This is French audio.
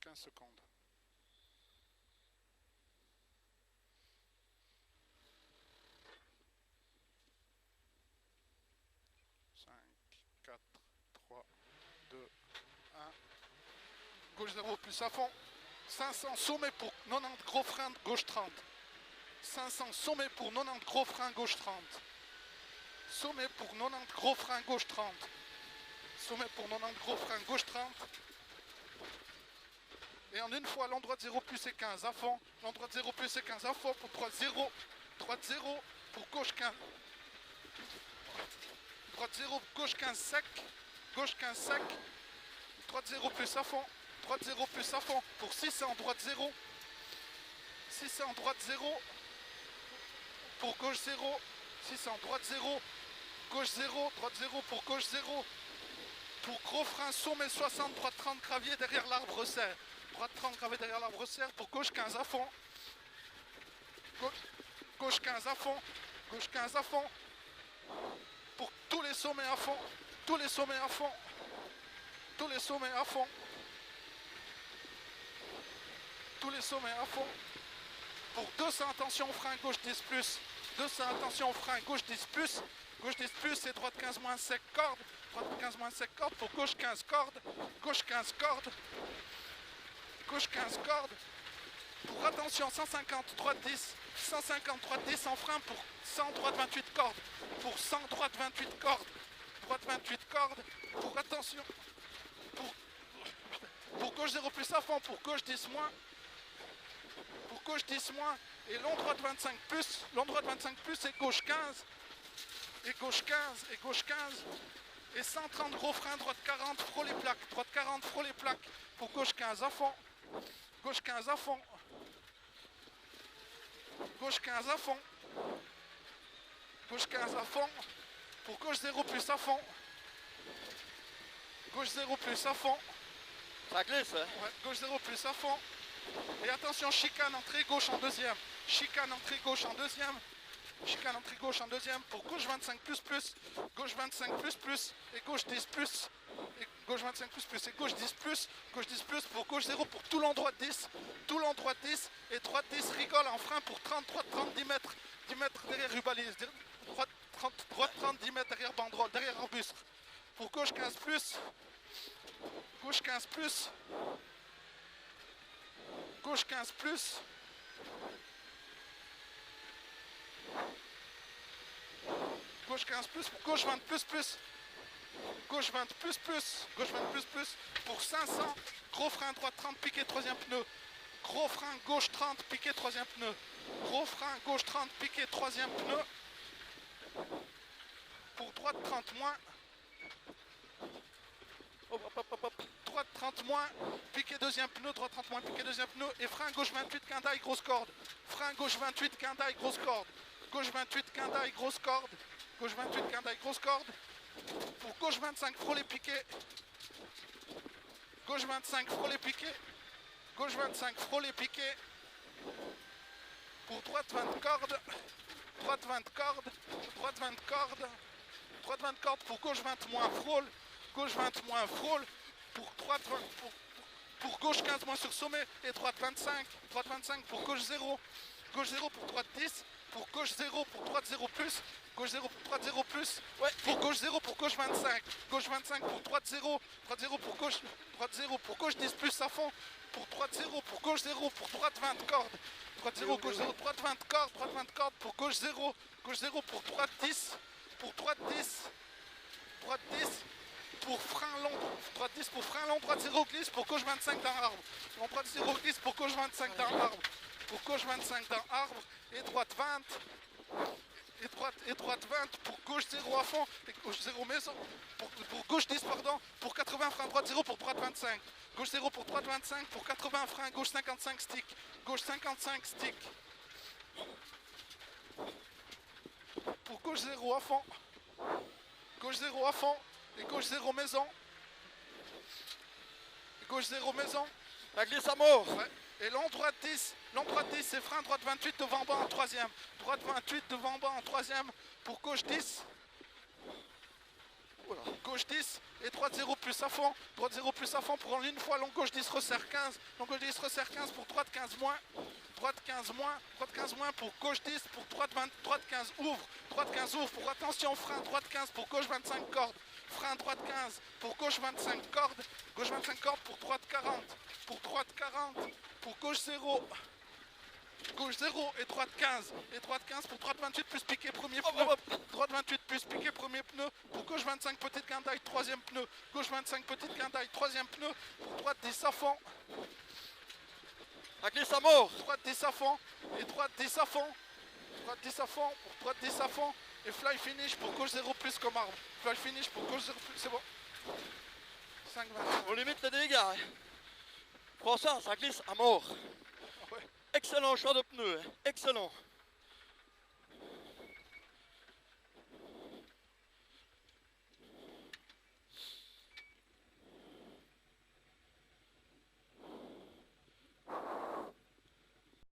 15 secondes. 5, 4, 3, 2, 1. Gauche 0 plus à fond. 500 sommet pour 90 gros frein, gauche 30. 500 sommet pour 90 gros frein, gauche 30. Sommet pour 90 gros frein, gauche 30. Sommet pour 90 gros frein, gauche 30. Et en une fois, l'endroit de 0 plus et 15 à fond. L'endroit de 0 plus et 15 à fond pour droite 0. Droite 0 pour gauche 15. Droite 0, gauche 15 sec. Gauche 15 sec. Droite 0 plus à fond. Droite 0 plus à fond pour 600. Droite 0. 600, droite 0. Pour gauche 0. 600, droite 0. Gauche 0. Droite 0 pour gauche 0. Pour gros frein, sommet 60, droite 30, gravier derrière l'arbre serre. Droite 30, gravier derrière l'arbre serre pour gauche 15 à fond. Gauche 15 à fond. Gauche 15 à fond. Pour tous les sommets à fond. Tous les sommets à fond. Tous les sommets à fond. Tous les sommets à fond. Pour 200, attention frein, gauche 10 plus. 200, attention frein, gauche 10 plus. Gauche 10 plus et droite 15 moins sec corde. Droite 15 moins sec corde pour gauche 15 corde. Gauche 15 corde. Gauche 15 corde. Pour attention 150, droite 10. 150, droite 10 en frein pour 100, droite 28 cordes. Pour 100, droite 28 cordes. Droite 28 cordes. Pour attention. Pour gauche 0 plus à fond. Pour gauche 10 moins. Pour gauche 10 moins. Et long droite 25 plus. Long droite 25 plus et gauche 15. Et gauche 15. Et gauche 15. Et 130 gros frein, droite 40, frôle les plaques. Droite 40, frôle les plaques. Pour gauche 15 à fond. Gauche 15 à fond. Gauche 15 à fond. Gauche 15 à fond. Pour gauche 0 plus à fond. Gauche 0 plus à fond. Ça glisse, hein? Ouais, gauche 0 plus à fond. Et attention, chicane, entrée gauche en deuxième. Chicane, entrée gauche en deuxième. Chicane, entrée gauche en deuxième. Pour gauche 25 plus plus. Gauche 25 plus plus. Et gauche 10 plus. Et gauche 25 plus plus. Et gauche 10 plus. Gauche 10 plus pour gauche 0 pour tout l'endroit 10. Tout l'endroit 10. Et droite 10 rigole en frein pour 30, droite 30, 10 mètres. 10 mètres derrière rubalise. Droite 30, 10 mètres derrière banderole, derrière arbuste. Pour gauche 15 plus. Gauche 15 plus. Gauche 15 plus. Gauche 15 plus. Gauche 20 plus plus. Gauche 20 plus plus. Gauche 20 plus plus. Pour 500. Gros frein droite 30 piqué troisième pneu. Gros frein gauche 30 piqué troisième pneu. Gros frein gauche 30 piqué troisième pneu. Pour droite 30 moins. Hop, hop, hop, hop. Droite 30 moins, piqué deuxième pneu, droite 30 moins, piqué deuxième pneu, et frein gauche 28, quindaille, grosse corde. Frein gauche 28, quindaille, grosse corde. Gauche 28, quindaille, grosse corde. Gauche 28, quindaille, grosse corde. Pour gauche 25, frôle et piqué. Gauche 25, frôle et piqué. Gauche 25, frôle et piqué. Pour droite 20 cordes. Droite 20 cordes. Droite 20 cordes. Droite 20 cordes pour gauche 20 moins, frôle. Gauche 20 moins, frôle. Pour droite 20, pour gauche 15 moins sur sommet. Et droite 25. Droite 25 pour gauche 0. Gauche 0 pour droite 10. Pour gauche 0 pour droite 0 plus. Gauche 0 pour droite 0 plus. Ouais. Pour gauche 0 pour gauche 25. Gauche 25 pour droite 0. Droite 0 pour gauche. Droite 0 pour gauche 10 plus à fond. Pour droite 0 pour gauche 0 pour droite 20 cordes. Droite 0, gauche 0, droite 20 cordes. Droite 20 cordes pour gauche 0. Gauche 0 pour droite 10. Pour droite 10. Droite 10. Pour frein long, droite 10 pour frein long, droite 0 glisse pour gauche 25 dans l'arbre. Long droite 0 glisse pour gauche 25 dans l'arbre. Pour gauche 25 dans arbre et droite 20. Et droite 20 pour gauche 0 à fond et gauche 0 maison. Pour gauche 10 pardon, pour 80 frein droite 0 pour droite 25. Gauche 0 pour droite 25 pour 80 frein, gauche 55 stick. Gauche 55 stick. Pour gauche 0 à fond. Gauche 0 à fond. Et gauche 0 maison. Et gauche 0 maison. La glisse à mort. Ouais. Et long droite 10. Long droite 10 c'est frein droite 28 devant bas en troisième. Droite 28 devant bas en troisième. Pour gauche 10. Oula. Gauche 10 et droite 0 plus à fond. Droite 0 plus à fond pour en une fois. Long gauche 10 resserre 15. Long gauche 10 resserre 15 pour droite 15 moins. Droite 15 moins. Droite 15 moins pour gauche 10 pour droite 20. Droite 15 ouvre. Droite 15 ouvre pour attention frein. Droite 15 pour gauche 25 cordes. Frein droite 15 pour gauche 25 cordes. Gauche 25 cordes pour droite 40. Pour droite 40. Pour gauche 0. Gauche 0 et droite 15. Et droite 15 pour droite 28 plus piqué premier pneu. Droite 28 plus piqué premier pneu. Pour gauche 25 petite guindaille troisième pneu. Gauche 25 petite guindaille troisième pneu. Pour droite 10 à fond. Ça glisse à mort. Droite 10 à fond. Et droite 10 à fond. Droite 10 à fond. Pour droite 10 à fond. Et fly finish pour gauche 0 plus comme arbre. Fly finish pour gauche 0 plus. C'est bon. 5-20. On limite les dégâts. Hein. François, ça glisse à mort. Ouais. Excellent choix de pneus. Hein. Excellent.